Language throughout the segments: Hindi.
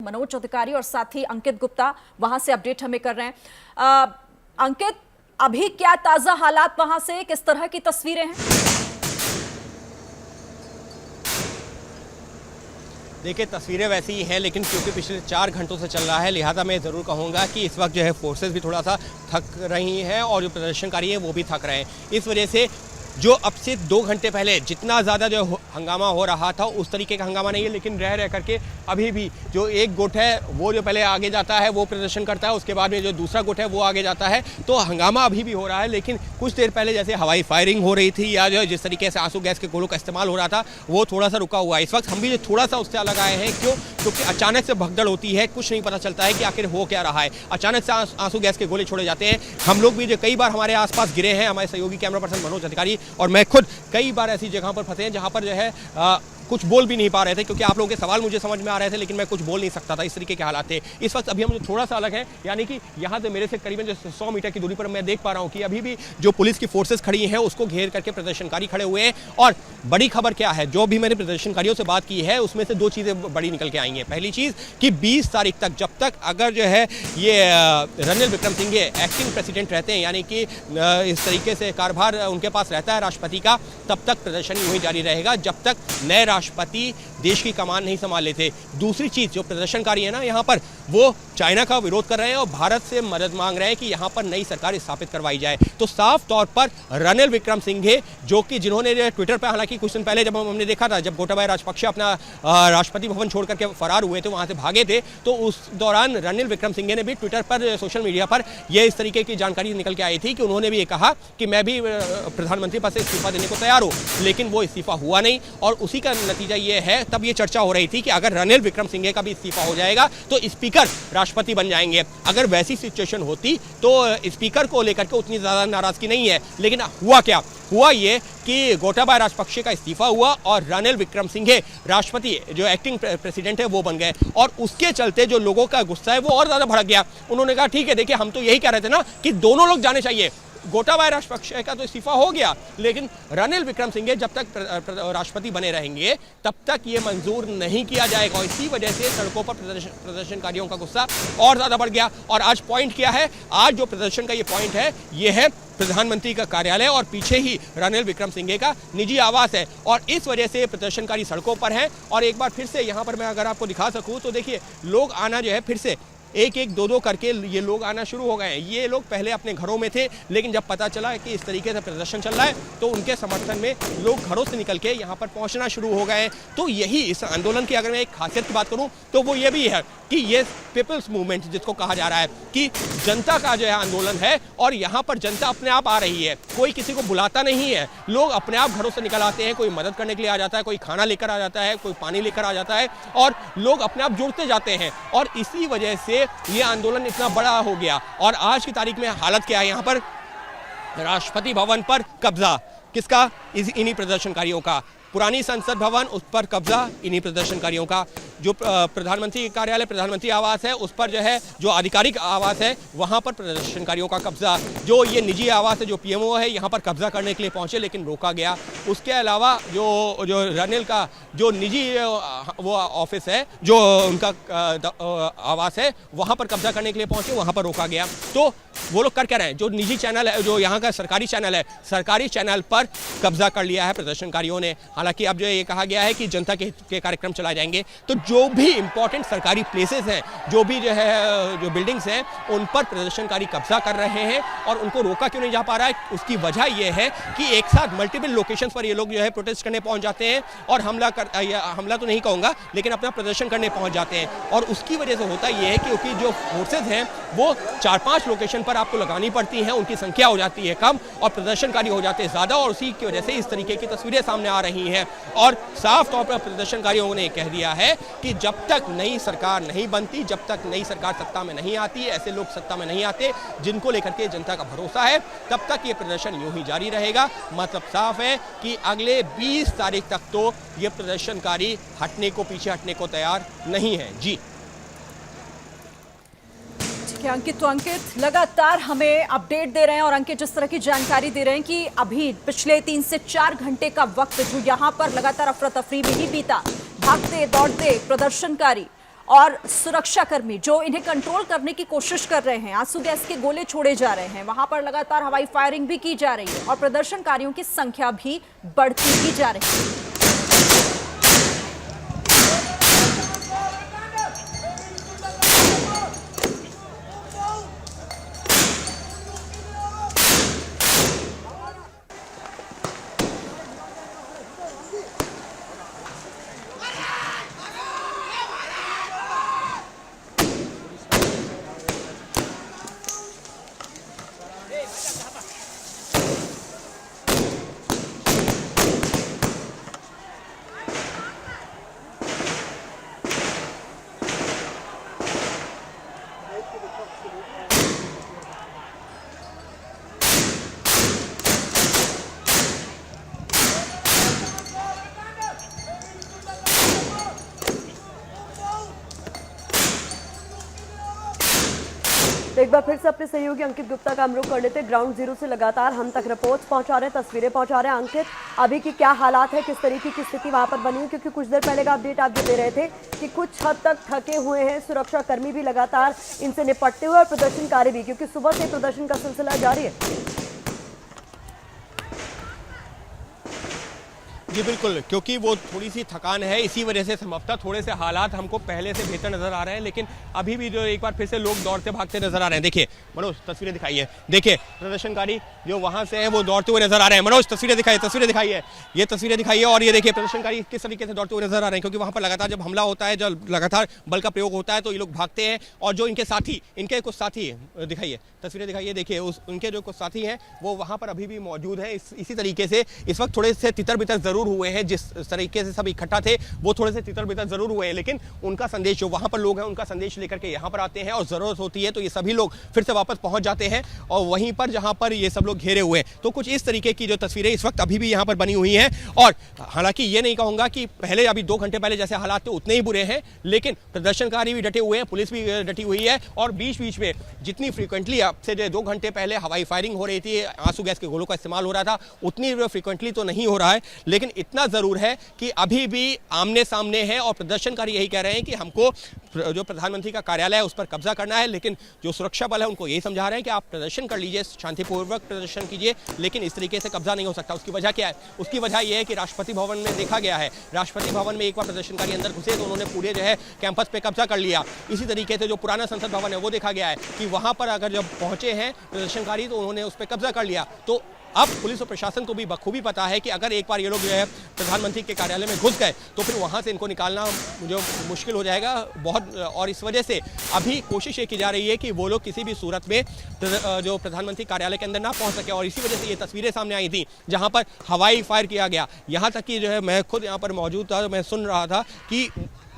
मनोज अधिकारी और साथ ही अंकित गुप्ता वहां से अपडेट हमें कर रहे हैं। अंकित, अभी क्या ताजा हालात वहां से, किस तरह की तस्वीरें हैं? देखिए, तस्वीरें वैसी ही हैं, लेकिन क्योंकि पिछले 4 घंटों से चल रहा है, लिहाजा मैं ज़रूर कहूँगा कि इस वक्त जो है फोर्सेस भी थोड़ा सा थक रही हैं और जो प्रदर्शनकारी हैं वो भी थक रहे हैं। इस वजह से जो अब से 2 घंटे पहले जितना ज़्यादा जो हंगामा हो रहा था उस तरीके का हंगामा नहीं है, लेकिन रह करके अभी भी जो एक गुट है वो जो पहले आगे जाता है वो प्रदर्शन करता है, उसके बाद में जो दूसरा गुट है वो आगे जाता है, तो हंगामा अभी भी हो रहा है। लेकिन कुछ देर पहले जैसे हवाई फायरिंग हो रही थी या जो जिस तरीके से आंसू गैस के गोलों का इस्तेमाल हो रहा था वो थोड़ा सा रुका हुआ है। इस वक्त हम भी थोड़ा सा उससे अलग आए हैं। क्यों? क्योंकि अचानक से भगदड़ होती है, कुछ नहीं पता चलता है कि आखिर हो क्या रहा है। अचानक से आंसू गैस के गोले छोड़े जाते हैं। हम लोग भी जो कई बार हमारे आसपास गिरे हैं, हमारे सहयोगी कैमरा पर्सन मनोज अधिकारी और मैं खुद कई बार ऐसी जगहों पर फंसे हैं जहां पर जो है कुछ बोल भी नहीं पा रहे थे, क्योंकि आप लोगों के सवाल मुझे समझ में आ रहे थे लेकिन मैं कुछ बोल नहीं सकता था। इस तरीके के हालात थे। इस वक्त अभी हम जो थोड़ा सा अलग है, यानी कि यहाँ से मेरे से करीबन जो 100 मीटर की दूरी पर मैं देख पा रहा हूँ कि अभी भी जो पुलिस की फोर्सेस खड़ी हैं उसको घेर करके प्रदर्शनकारी खड़े हुए हैं। और बड़ी खबर क्या है, जो भी मैंने प्रदर्शनकारियों से बात की है उसमें से 2 चीज़ें बड़ी निकल के आई हैं। पहली चीज़ कि 20 तारीख तक जब तक अगर जो है ये रणनील विक्रमसिंघे एक्टिंग प्रेसिडेंट रहते हैं, यानी कि इस तरीके से कार्यभार उनके पास रहता है राष्ट्रपति का, तब तक प्रदर्शन यूं ही जारी रहेगा जब तक नए राष्ट्रपति देश की कमान नहीं संभाल लेते। दूसरी चीज, जो प्रदर्शनकारी है ना यहाँ पर, वो चाइना का विरोध कर रहे हैं और भारत से मदद मांग रहे हैं कि यहाँ पर नई सरकार स्थापित करवाई जाए। तो साफ तौर पर रणनील विक्रमसिंघे, जो कि जिन्होंने ट्विटर पर, हालांकि कुछ दिन पहले जब हमने देखा था जब गोटाबाया राजपक्षे अपना राष्ट्रपति भवन छोड़ करके फरार हुए थे, वहां से भागे थे, तो उस दौरान रणनील विक्रमसिंघे ने भी ट्विटर पर, सोशल मीडिया पर यह इस तरीके की जानकारी निकल के आई थी कि उन्होंने भी ये कहा कि मैं भी प्रधानमंत्री पद से इस्तीफा देने को तैयार हूँ, लेकिन वो इस्तीफा हुआ नहीं। और उसी का नतीजा ये है, तब ये चर्चा हो रही थी कि अगर रणनील विक्रमसिंघे का भी इस्तीफा हो जाएगा तो स्पीकर राष्ट्रपति बन जाएंगे। अगर वैसी सिचुएशन होती तो स्पीकर को लेकर के उतनी ज्यादा नाराजगी नहीं है। लेकिन हुआ क्या? हुआ ये कि गोटाबाया राजपक्षे का इस्तीफा हुआ और रणनील विक्रमसिंघे राष्ट्रपति, जो एक्टिंग प्रेसिडेंट है, वो बन गए। और उसके चलते जो लोगों का गुस्सा है वो और ज्यादा भड़क गया। उन्होंने कहा ठीक है, देखिए हम तो यही कह रहे थे ना कि दोनों लोग जाने चाहिए। गोटाबाया राजपक्षे का तो इस्तीफा हो गया, लेकिन रणनील विक्रमसिंघे जब तक राष्ट्रपति बने रहेंगे तब तक ये मंजूर नहीं किया जाएगा। इसी वजह से सड़कों पर प्रदर्शनकारियों का गुस्सा और ज्यादा बढ़ गया। और आज पॉइंट क्या है? आज जो प्रदर्शन का ये पॉइंट है, ये है प्रधानमंत्री का कार्यालय और पीछे ही रणनील विक्रमसिंघे का निजी आवास है। और इस वजह से प्रदर्शनकारी सड़कों पर हैं। और एक बार फिर से यहाँ पर मैं अगर आपको दिखा सकूँ तो देखिए, लोग आना जो है फिर से एक एक दो दो करके ये लोग आना शुरू हो गए हैं। ये लोग पहले अपने घरों में थे, लेकिन जब पता चला कि इस तरीके से प्रदर्शन चल रहा है तो उनके समर्थन में लोग घरों से निकल के यहाँ पर पहुँचना शुरू हो गए हैं। तो यही इस आंदोलन की अगर मैं एक खासियत की बात करूँ तो वो ये भी है कि ये पीपल्स मूवमेंट जिसको कहा जा रहा है कि जनता का जो है आंदोलन है, और यहाँ पर जनता अपने आप आ रही है, कोई किसी को बुलाता नहीं है। लोग अपने आप घरों से निकल आते हैं, कोई मदद करने के लिए आ जाता है, कोई खाना लेकर आ जाता है, कोई पानी लेकर आ जाता है, और लोग अपने आप जुड़ते जाते हैं। और इसी वजह से ये आंदोलन इतना बड़ा हो गया। और आज की तारीख में हालत क्या है? यहाँ पर राष्ट्रपति भवन पर कब्जा किसका? इन्हीं प्रदर्शनकारियों का। पुरानी संसद भवन, उस पर कब्जा इन्हीं प्रदर्शनकारियों का। जो प्रधानमंत्री कार्यालय, प्रधानमंत्री आवास है, उस पर जो है जो आधिकारिक आवास है वहां पर प्रदर्शनकारियों का कब्जा। जो ये निजी आवास है, जो पीएमओ है, यहां पर कब्जा करने के लिए पहुंचे लेकिन रोका गया। उसके अलावा जो रणनील का जो निजी वो ऑफिस है, जो उनका आवास है, वहां पर कब्जा करने के लिए पहुंचे, वहां पर रोका गया। तो वो लोग कर क्या रहे हैं? जो निजी चैनल है, जो यहाँ का सरकारी चैनल है, सरकारी चैनल पर कब्जा कर लिया है प्रदर्शनकारियों ने। हालांकि अब जो ये कहा गया है कि जनता के कार्यक्रम चलाए जाएंगे। तो जो भी इंपॉर्टेंट सरकारी प्लेसेस हैं, जो भी जो है जो बिल्डिंग्स हैं, उन पर प्रदर्शनकारी कब्जा कर रहे हैं। और उनको रोका क्यों नहीं जा पा रहा है? उसकी वजह यह है कि एक साथ मल्टीपल लोकेशंस पर ये लोग जो है प्रोटेस्ट करने पहुंच जाते हैं और हमला तो नहीं कहूँगा, लेकिन अपना प्रदर्शन करने पहुंच जाते हैं। और उसकी वजह से होता यह है क्योंकि जो फोर्सेज हैं वो 4-5 लोकेशन पर आपको लगानी पड़ती हैं, उनकी संख्या हो जाती है कम और प्रदर्शनकारी हो जाते हैं ज़्यादा। और उसी की वजह से इस तरीके की तस्वीरें सामने आ रही हैं। और साफ तौर पर प्रदर्शनकारियों ने कह दिया है कि जब तक नई सरकार नहीं बनती, जब तक नई सरकार सत्ता में नहीं आती, ऐसे लोग सत्ता में नहीं आते जिनको लेकर के जनता का भरोसा है, तब तक ये प्रदर्शन यूं ही जारी रहेगा। मतलब साफ है कि अगले 20 तारीख तक तो ये प्रदर्शनकारी हटने को, पीछे हटने को तैयार नहीं है। जी अंकित, तो अंकित लगातार हमें अपडेट दे रहे हैं और अंकित जिस तरह की जानकारी दे रहे हैं कि अभी पिछले 3 से 4 घंटे का वक्त जो यहाँ पर लगातार अफरा तफरी में ही बीता, भागते दौड़ते प्रदर्शनकारी और सुरक्षाकर्मी जो इन्हें कंट्रोल करने की कोशिश कर रहे हैं, आंसू गैस के गोले छोड़े जा रहे हैं, वहां पर लगातार हवाई फायरिंग भी की जा रही है और प्रदर्शनकारियों की संख्या भी बढ़ती ही जा रही है। तो एक बार फिर से अपने सहयोगी अंकित गुप्ता का हम रुख कर लेते हैं। ग्राउंड जीरो से लगातार हम तक रिपोर्ट्स पहुंचा रहे हैं, तस्वीरें पहुंचा रहे हैं। अंकित, अभी की क्या हालात है, किस तरीके की स्थिति वहां पर बनी है? क्योंकि कुछ देर पहले का अपडेट आप जो दे रहे थे कि कुछ हद तक थके हुए हैं सुरक्षा कर्मी भी लगातार इनसे निपटते हुए और प्रदर्शनकारी भी, क्योंकि सुबह से प्रदर्शन का सिलसिला जारी है। जी बिल्कुल, क्योंकि वो थोड़ी सी थकान है, इसी वजह से संभवतः थोड़े से हालात हमको पहले से बेहतर नजर आ रहे हैं, लेकिन अभी भी जो एक बार फिर से लोग दौड़ते भागते नजर आ रहे हैं। देखिए मनोज, तस्वीरें दिखाइए। देखिए प्रदर्शनकारी जो वहां से है वो दौड़ते हुए नजर आ रहे हैं। मनोज, तस्वीरें दिखाइए, ये तस्वीरें दिखाइए। और ये देखिए प्रदर्शनकारी किस तरीके से दौड़ते हुए नजर आ रहे हैं, क्योंकि वहां पर लगातार जब हमला होता है, जब लगातार बल का प्रयोग होता है तो ये लोग भागते हैं। और जो इनके साथी, इनके कुछ साथी दिखाइए, तस्वीरें दिखाइए। देखिए उनके जो कुछ साथी हैं वो वहां पर अभी भी मौजूद है। इसी तरीके से इस वक्त थोड़े से तितर बितर जरूर हुए हैं, जिस तरीके से सब इकट्ठा थे वो थोड़े से तितर बितर जरूर हुए हैं, लेकिन उनका संदेश, जो वहां पर लोग हैं उनका संदेश लेकर के यहां पर आते हैं और जरूरत होती है तो ये सभी लोग फिर से वापस पहुंच जाते हैं और वहीं पर जहां पर ये सब लोग घेरे हुए हैं। तो कुछ इस तरीके की जो तस्वीरें इस वक्त अभी भी यहां पर बनी हुई हैं। और हालांकि ये नहीं कहूंगा कि पहले, अभी 2 घंटे पहले जैसे हालात थे उतने ही बुरे हैं, लेकिन प्रदर्शनकारी भी डटे हुए हैं, पुलिस भी डटी हुई है। और बीच बीच में जितनी फ्रीक्वेंटली अब से 2 घंटे पहले हवाई फायरिंग हो रही थी, आंसू गैस के गोलों का इस्तेमाल हो रहा था, उतनी फ्रीक्वेंटली तो नहीं हो रहा है, लेकिन इतना जरूर है कि अभी भी आमने सामने है। और प्रदर्शनकारी यही कह रहे हैं कि हमको जो प्रधानमंत्री का कार्यालय है उस पर कब्जा करना है, लेकिन जो सुरक्षा बल है उनको यही समझा रहे हैं कि आप प्रदर्शन कर लीजिए, शांतिपूर्वक प्रदर्शन कीजिए, लेकिन इस तरीके से कब्जा नहीं हो सकता। उसकी वजह क्या है? उसकी वजह यह है कि राष्ट्रपति भवन में देखा गया है, राष्ट्रपति भवन में एक बार प्रदर्शनकारी अंदर घुसे तो उन्होंने पूरे जो है कैंपस पे कब्जा कर लिया। इसी तरीके से जो पुराना संसद भवन है वो देखा गया है कि वहां पर अगर जब पहुंचे हैं प्रदर्शनकारी तो उन्होंने उस पर कब्जा कर लिया। तो अब पुलिस और प्रशासन को भी बखूबी पता है कि अगर एक बार ये लोग जो है प्रधानमंत्री के कार्यालय में घुस गए तो फिर वहां से इनको निकालना जो मुश्किल हो जाएगा बहुत। और इस वजह से अभी कोशिश ये की जा रही है कि वो लोग किसी भी सूरत में जो प्रधानमंत्री कार्यालय के अंदर ना पहुंच सके। और इसी वजह से ये तस्वीरें सामने आई थी जहां पर हवाई फायर किया गया। यहाँ तक कि जो है मैं खुद यहाँ पर मौजूद था, मैं सुन रहा था कि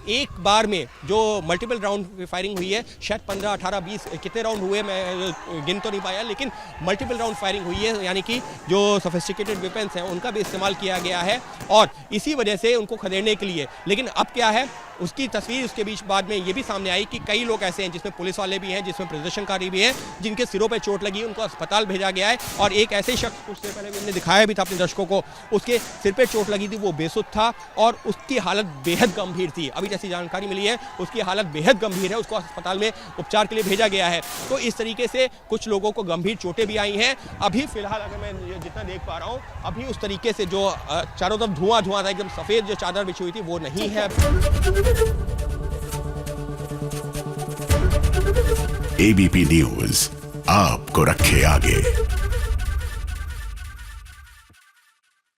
एक बार में जो मल्टीपल राउंड फायरिंग हुई है, शायद 15, 18, 20 कितने राउंड हुए मैं गिन तो नहीं पाया, लेकिन मल्टीपल राउंड फायरिंग हुई है, यानी कि जो सोफिस्टिकेटेड वेपन्स हैं उनका भी इस्तेमाल किया गया है और इसी वजह से उनको खदेड़ने के लिए। लेकिन अब क्या है, उसकी तस्वीर उसके बीच बाद में ये भी सामने आई कि कई लोग ऐसे हैं जिसमें पुलिस वाले भी हैं, जिसमें प्रदर्शनकारी भी हैं, जिनके सिरों पे चोट लगी, उनको अस्पताल भेजा गया है। और एक ऐसे शख्स, कुछ देर पहले हमने दिखाया भी था अपने दर्शकों को, उसके सिर पे चोट लगी थी, वो बेसुध था और उसकी हालत बेहद गंभीर थी। अभी जैसी जानकारी मिली है उसकी हालत बेहद गंभीर है, उसको अस्पताल में उपचार के लिए भेजा गया है। तो इस तरीके से कुछ लोगों को गंभीर चोटें भी आई हैं। अभी फिलहाल अगर मैं जितना देख पा रहा हूँ, अभी उस तरीके से जो चारों तरफ धुआं धुआं था, एकदम सफेद जो चादर बिछी हुई थी वो नहीं है। एबीपी न्यूज आपको रखे आगे।